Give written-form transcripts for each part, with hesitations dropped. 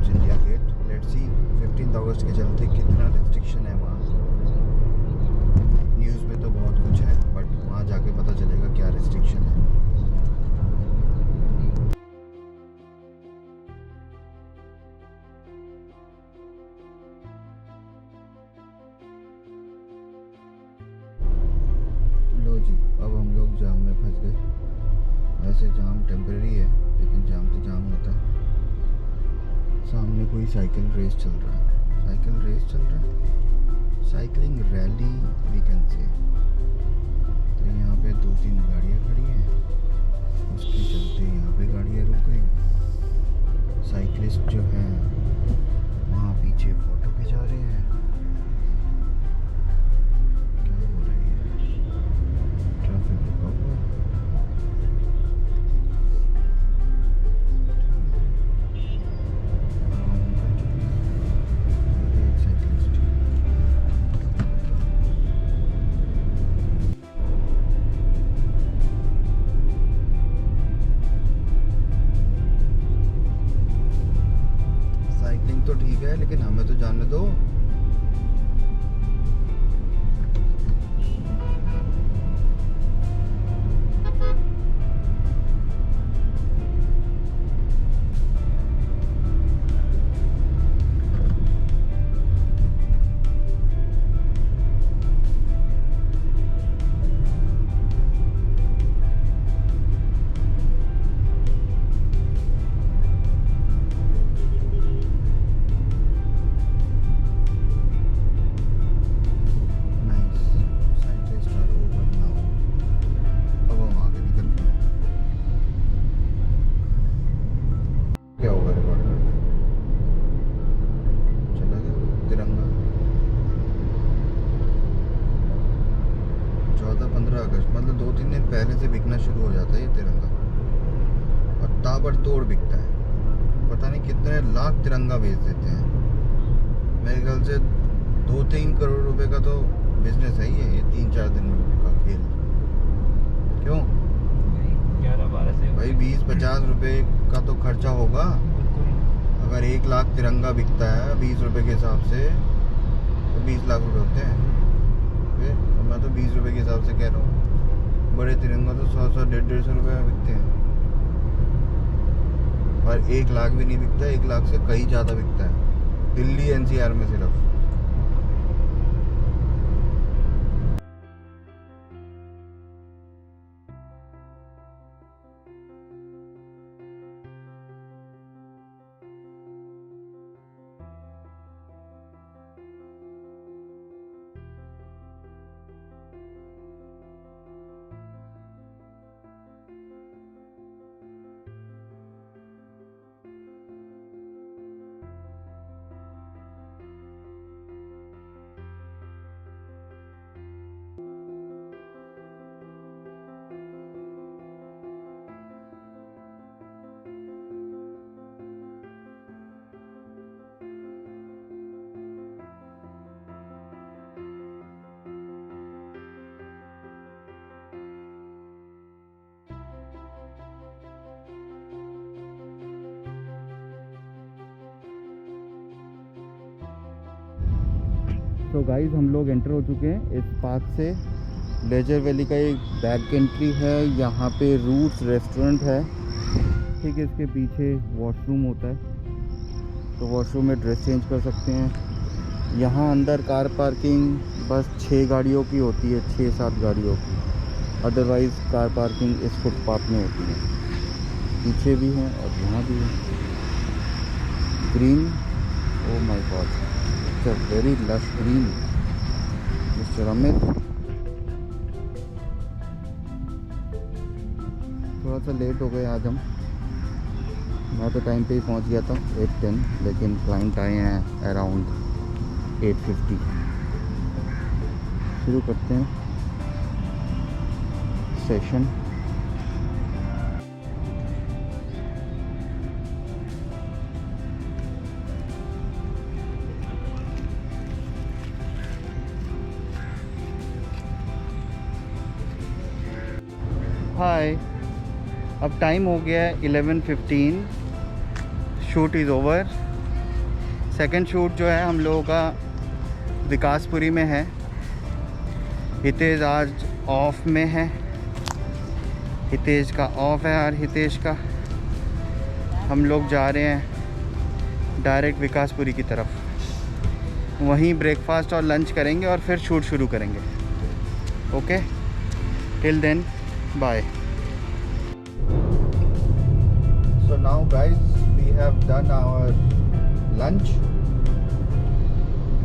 Towards India gate. Let's see 15 अगस्त के चलते कितना रिस्ट्रिक्शन है वहाँ। न्यूज़ में तो बहुत कुछ है बट वहाँ जाके पता चलेगा क्या रिस्ट्रिक्शन है। लो जी, अब हम लोग जाम में फंस गए। वैसे जाम टेम्परेरी है लेकिन जाम तो जाम होता है। सामने कोई साइकिल रेस चल रहा है। Cycling rally we can say. तो यहाँ पे 2-3 गाड़ियाँ खड़ी हैं, उसके चलते यहाँ पे गाड़ियाँ रुक गई। साइकिलिस्ट जो हैं वहाँ पीछे फ़ोटो खिंचा रहे हैं। क्या हो रही है? ट्रैफिक रुका हुआ है। साइकिलिंग तो ठीक है लेकिन हमें तो जाने दो। क्या होगा रिकॉर्ड करके? चला गया तिरंगा। 14-15 अगस्त मतलब 2-3 दिन पहले से बिकना शुरू हो जाता है ये तिरंगा और ताबड़तोड़ बिकता है। पता नहीं कितने लाख तिरंगा बेच देते हैं। मेरे ख्याल से 2-3 करोड़ रुपए का तो बिजनेस है ये 3-4 दिन का खेल। क्यों 11-12 से भाई 20-50 रुपए का तो खर्चा होगा। अगर 1 लाख तिरंगा बिकता है 20 रुपए के हिसाब से तो 20 लाख रुपए होते हैं। फिर मैं तो 20 रुपए के हिसाब से कह रहा हूँ। बड़े तिरंगा तो 100-100, 150-150 रुपए में बिकते हैं। और 1 लाख भी नहीं बिकता, 1 लाख से कहीं ज़्यादा बिकता है दिल्ली एनसीआर में सिर्फ। तो गाइस हम लोग एंटर हो चुके हैं इस पार्क से। लेजर वैली का एक बैक एंट्री है। यहाँ पे रूट्स रेस्टोरेंट है। ठीक है, इसके पीछे वॉशरूम होता है तो वॉशरूम में ड्रेस चेंज कर सकते हैं। यहाँ अंदर कार पार्किंग बस 6 गाड़ियों की होती है, 6-7 गाड़ियों की। अदरवाइज़ कार पार्किंग इस फुटपाथ में होती है। पीछे भी है और यहाँ भी है। Green, oh my God, it's a very lush green. Mister Amit, थोड़ा सा लेट हो गए आज हम। मैं तो टाइम पे ही पहुंच गया था 8:10, लेकिन क्लाइंट आए हैं अराउंड 8:50। शुरू करते हैं सेशन। हाय, अब टाइम हो गया है 11:15। Shoot is over. Second shoot जो है हम लोगों का विकासपुरी में है। हितेश आज ऑफ में है, हितेश का ऑफ है और हितेश का हम लोग जा रहे हैं डायरेक्ट विकासपुरी की तरफ। वहीं ब्रेकफास्ट और लंच करेंगे और फिर शूट शुरू करेंगे। Okay, till then bye. So now guys we have done our lunch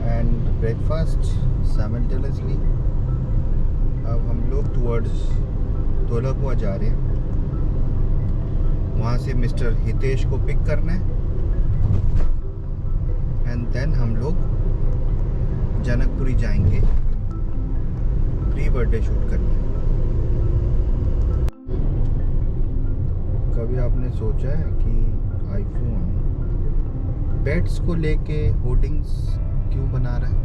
and breakfast simultaneously. अब हम लोग टुवर्ड्स धौलाकुआं जा रहे हैं। वहाँ से मिस्टर हितेश को पिक करना है एंड देन हम लोग जनकपुरी जाएंगे प्री बर्थडे शूट करने। कभी आपने सोचा है कि आईफोन पेट्स को लेके होर्डिंग्स क्यों बना रहा है?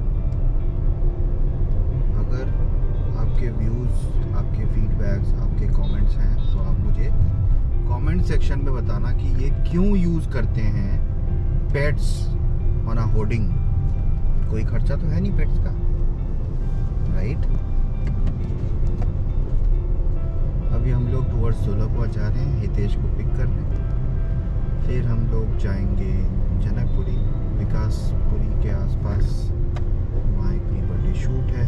अगर आपके व्यूज़, आपके फीडबैक्स, आपके कमेंट्स हैं तो आप मुझे कमेंट सेक्शन में बताना कि ये क्यों यूज़ करते हैं पेट्स ऑन अ होर्डिंग। कोई खर्चा तो है नहीं पेट्स का, राइट? अभी हम लोग टुवर्ड्स धौलाकुआं जा रहे हैं हितेश को पिक करने। फिर हम लोग जाएंगे जनकपुरी, विकासपुरी के आसपास। वहाँ एक प्री बर्थडे शूट है।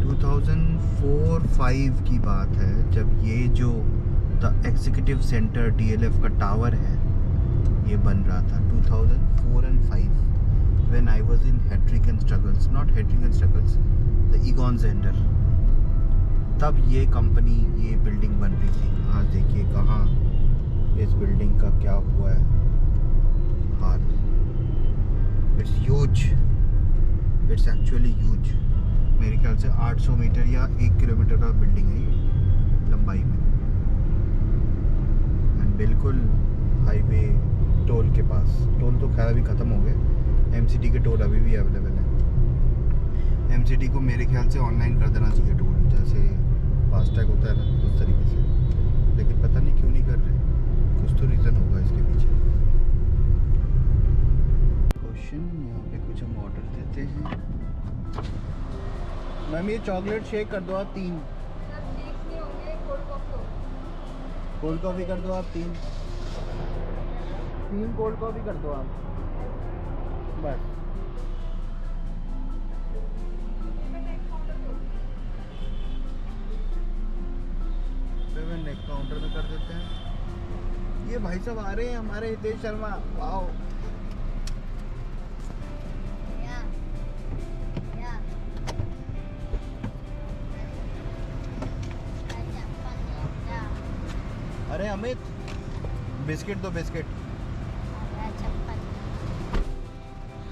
2004-05 की बात है जब ये जो द एग्जीक्यूटिव सेंटर DLF का टावर है ये बन रहा था। 2004 and 5 when I was in Hattrick and Struggles, not Hattrick and Struggles, the Egon Zehnder, तब ये कंपनी, ये बिल्डिंग बन रही थी। आज देखिए कहाँ इस बिल्डिंग का क्या हुआ है हाल। It's huge, it's actually huge. मेरे ख्याल से 800 मीटर या 1 किलोमीटर का बिल्डिंग है ये लंबाई में, एंड बिल्कुल हाईवे टोल के पास। टोल तो खैर अभी ख़त्म हो गए, MCD के टोल अभी भी अवेलेबल है। MCD को मेरे ख्याल से ऑनलाइन कर देना चाहिए टोल, जैसे फास्टैग होता है ना उस तरीके से, लेकिन पता नहीं क्यों नहीं कर रहे। कुछ तो रीज़न होगा इसके पीछे। क्वेश्चन यहाँ पे कुछ हम ऑर्डर देते हैं। मैम ये चॉकलेट शेक कर दो आप 3, कोल्ड कॉफ़ी कर दो आप 3 कोल्ड कॉफ़ी कर दो आप बस। पेमेंट नेक्स्ट काउंटर में कर देते हैं। ये भाई साहब आ रहे हैं हमारे हितेश शर्मा। वाओ, अरे अमित बिस्किट दो, बिस्किट।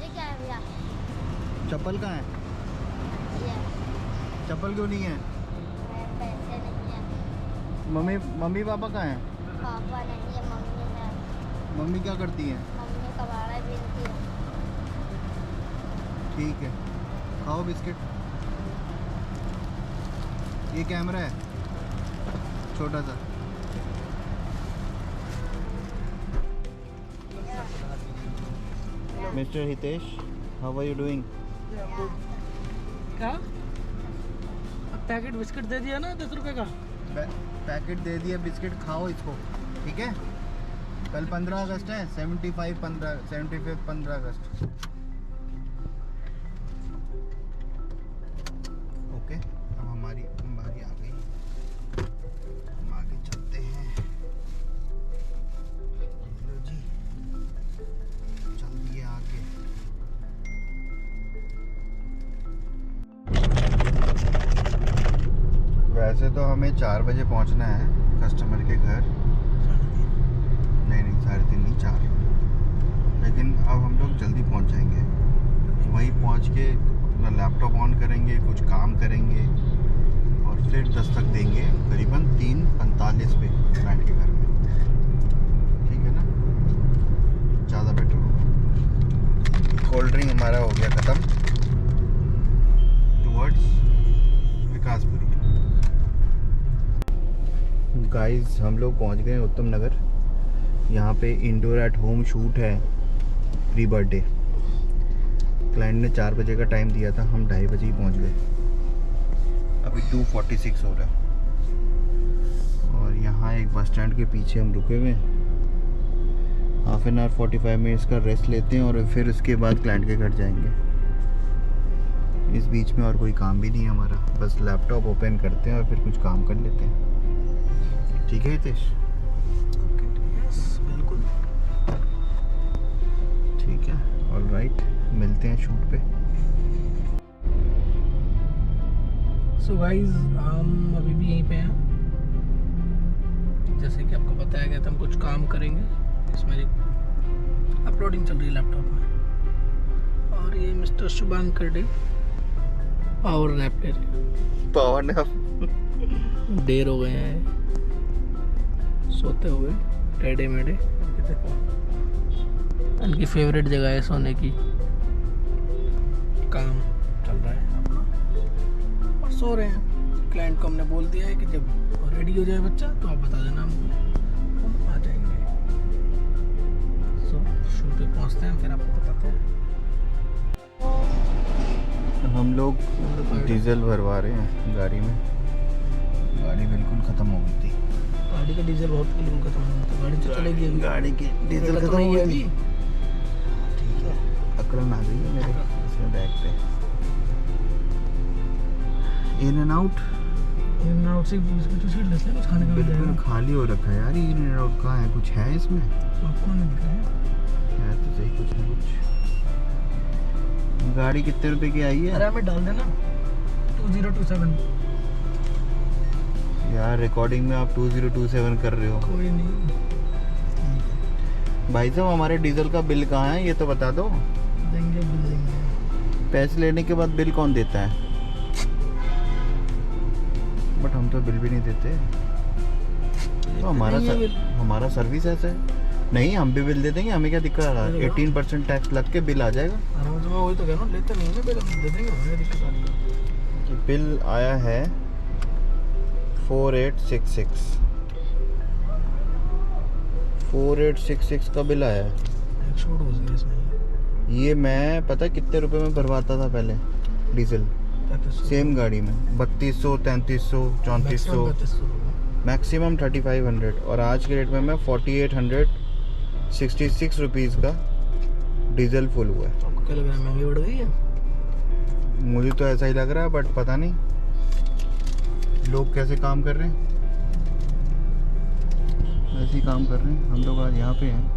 ये क्या है भैया? चप्पल कहाँ है? चप्पल क्यों नहीं है? पैसे नहीं है। मम्मी पापा कहाँ हैं? पापा नहीं है, मम्मी है। मम्मी क्या करती हैं? मम्मी कबाड़ा बेचती है। ठीक है, खाओ बिस्किट। ये कैमरा है छोटा सा। Mister Hitesh, how are you doing? क्या पैकेट बिस्किट दे दिया ना 10 रुपए का। पैकेट दे दिया बिस्किट, खाओ इसको, ठीक है? कल 15 अगस्त है, 75 15 अगस्त। ओके, अब हमारी बारी आ गई, हम आगे चलते हैं। लो जी, चल दिए आगे। वैसे तो हमें 4 बजे पहुंचना है कस्टमर के घर। नहीं 3:30 नहीं 4, लेकिन अब हम लोग जल्दी पहुंच जाएंगे। वहीं पहुंच के अपना लैपटॉप ऑन करेंगे, कुछ काम करेंगे और फिर दस्तक देंगे करीबन 3:45 पे क्लाइंट के घर में। ठीक है ना? ज़्यादा बेटर होगा। कोल्ड ड्रिंक हमारा हो गया ख़त्म। टुवर्ड्स विकासपुरी। गाइस हम लोग पहुंच गए उत्तम नगर। यहाँ पे इंडोर एट होम शूट है प्री बर्थडे। क्लाइंट ने 4 बजे का टाइम दिया था, हम 2:30 बजे ही पहुंच गए। अभी 2:46 हो रहा है और यहाँ एक बस स्टैंड के पीछे हम रुके हुए हैं। हाफ एन आवर 45 मिनट्स का रेस्ट लेते हैं और फिर उसके बाद क्लाइंट के घर जाएंगे। इस बीच में और कोई काम भी नहीं है हमारा, बस लैपटॉप ओपन करते हैं और फिर कुछ काम कर लेते हैं। ठीक है हितेश? ओके, यस बिल्कुल। ठीक है, ऑलराइट, मिलते हैं शूट पे। सो गाइस, हम अभी भी यहीं पे हैं। जैसे कि आपको बताया गया था, हम कुछ काम करेंगे। इसमें अपलोडिंग चल रही है लैपटॉप में। और ये mister Shubhankar day power nap ले रहे हैं। Power nap. देर हो गए हैं सोते हुए, टेढ़े मेढ़े। ये देखो, इनकी फेवरेट जगह है सोने की। काम चल रहा है अपना और सो रहे हैं। क्लाइंट को हमने बोल दिया है कि जब रेडी हो जाए बच्चा तो आप बता देना हमको, हम आ जाएंगे। सो शूट पे पहुंचते हैं, फिर आपको बताते हैं। हम लोग डीजल भरवा रहे हैं गाड़ी में। गाड़ी बिल्कुल ख़त्म हो गई थी। गाड़ी का डीजल बहुत किलो खत्म हो गया था। गाड़ी तो चलेगी अभी। गाड़ी की डीजल खत्म हो गई थी। ठीक है, अकड़न आ गई है मेरे इसमें बैग पे। In and out in out से कुछ सीट लेते हैं, कुछ खाने का मिल बिल्कुल जाएगा। खाली हो रखा है यार। इन एंड आउट कहाँ है? कुछ है इसमें? आपको नहीं दिखा है? है तो सही, कुछ ना कुछ। गाड़ी कितने रुपए की आई है अरे हमें डाल देना 2027। यार? रिकॉर्डिंग में आप 2027 कर रहे हो। कोई नहीं, भाई साहब, हमारे डीजल का बिल कहाँ है ये तो बता दो। देंगे बिल देंगे। पैसे लेने के बाद बिल कौन देता है? बट हम तो बिल भी नहीं देते। तो हमारा सर्विस ऐसा है। नहीं, हम भी बिल दे देंगे, हमें क्या दिक्कत आ रहा है? 18% टैक्स लग के बिल आ जाएगा। आराम से, मैं वही तो कह रहा हूँ, लेते नहीं है बिल, हम दे देंगे, हमें दिक्कत आ रही है। कि बिल आया है 4866। 4866 का बिल आया है। एक शूट हो गई इसमें। ये मैं पता कितने रुपए में भरवाता था पहले डीजल? सेम गाड़ी में 3200, 3300, 3400, मैक्सिमम 3500। और आज के रेट में मैं 4866 रुपीज़ का डीजल फुल हुआ है। आपको क्या लग रहा है, महंगी बढ़ गई है? मुझे तो ऐसा ही लग रहा है, बट पता नहीं लोग कैसे काम कर रहे हैं। ऐसे ही काम कर रहे हैं। हम लोग आज यहाँ पे हैं।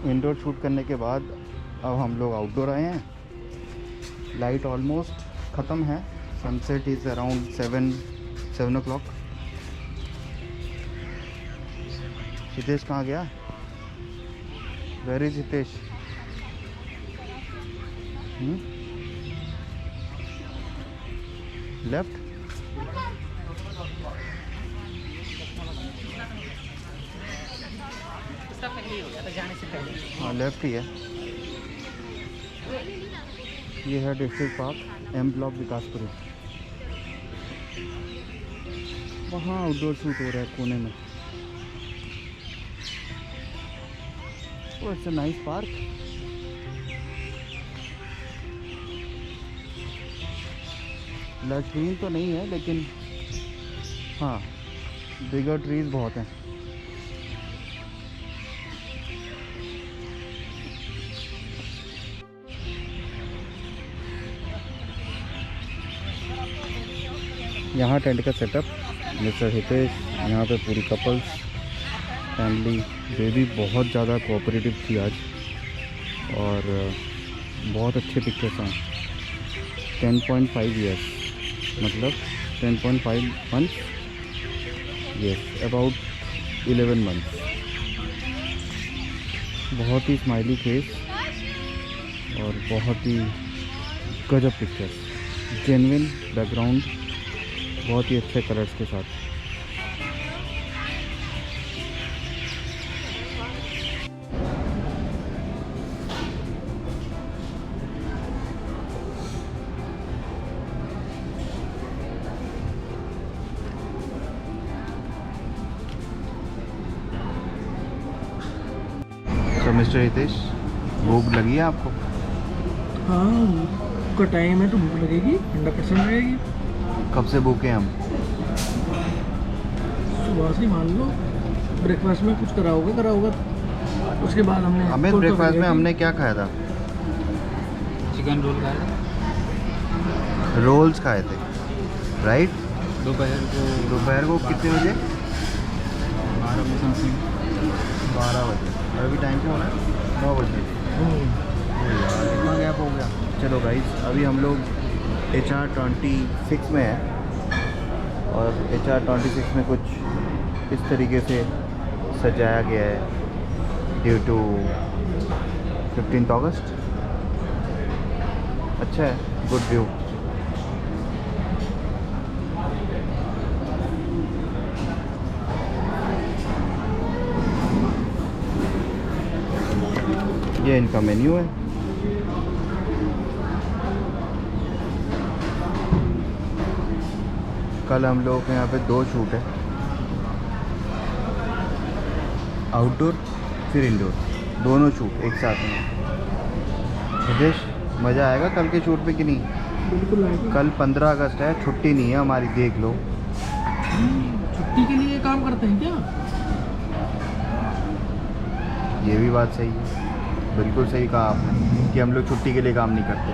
इंडोर शूट करने के बाद अब हम लोग आउटडोर आए हैं। लाइट ऑलमोस्ट ख़त्म है। Sunset is around 7 o'clock। Hitesh कहाँ गया? Where is Hitesh? लेफ्ट? उसका पहले ही हो गया था, जाने से पहले। हाँ लेफ्ट ही है। ये है district park M block Vikaspuri. वहाँ आउटडोर शूट हो रहा है कोने में। Oh it's a nice park. Lush green तो नहीं है लेकिन हाँ बिगर ट्रीज बहुत हैं। यहाँ टेंट का सेटअप मिस्टर हितेश, यहाँ पे पूरी कपल्स फैमिली। बेबी बहुत ज़्यादा कोऑपरेटिव थी आज और बहुत अच्छे पिक्चर्स हैं। 10.5 years मतलब 10.5 months, yes about 11 months। बहुत ही स्माइली फेस और बहुत ही गजब पिक्चर्स। जेन्युइन बैकग्राउंड, बहुत ही अच्छे कलर्स के साथ। तो मिस्टर हितेश भूख लगी है आपको? हाँ का टाइम है तो भूख लगेगी, 100% लगेगी। कब से भूखे हैं हम? सुबह से मान लो ब्रेकफास्ट में कुछ करा होगा। उसके बाद हमें ब्रेकफास्ट में हमने क्या खाया था? चिकन रोल खाया था। रोल्स खाए थे राइट। दोपहर को कितने बजे? 12 बजे समथिंग। 12 बजे। और अभी टाइम क्या हो रहा है? 9 बजे। कितना गैप हो गया। चलो गाइस अभी हम लोग HR 26 में है और HR 26 में कुछ इस तरीके से सजाया गया है ड्यू टू 15th अगस्त। अच्छा है, गुड व्यू। ये इनका मेन्यू है। कल हम लोग के यहाँ पे 2 शूट है, आउटडोर फिर इंडोर, दोनों शूट एक साथ में। हितेश मज़ा आएगा कल के शूट पे कि नहीं? बिल्कुल आएगी। कल 15 अगस्त है, छुट्टी नहीं है हमारी, देख लो। छुट्टी के लिए काम करते हैं क्या? ये भी बात सही है, बिल्कुल सही कहा आपने कि हम लोग छुट्टी के लिए काम नहीं करते।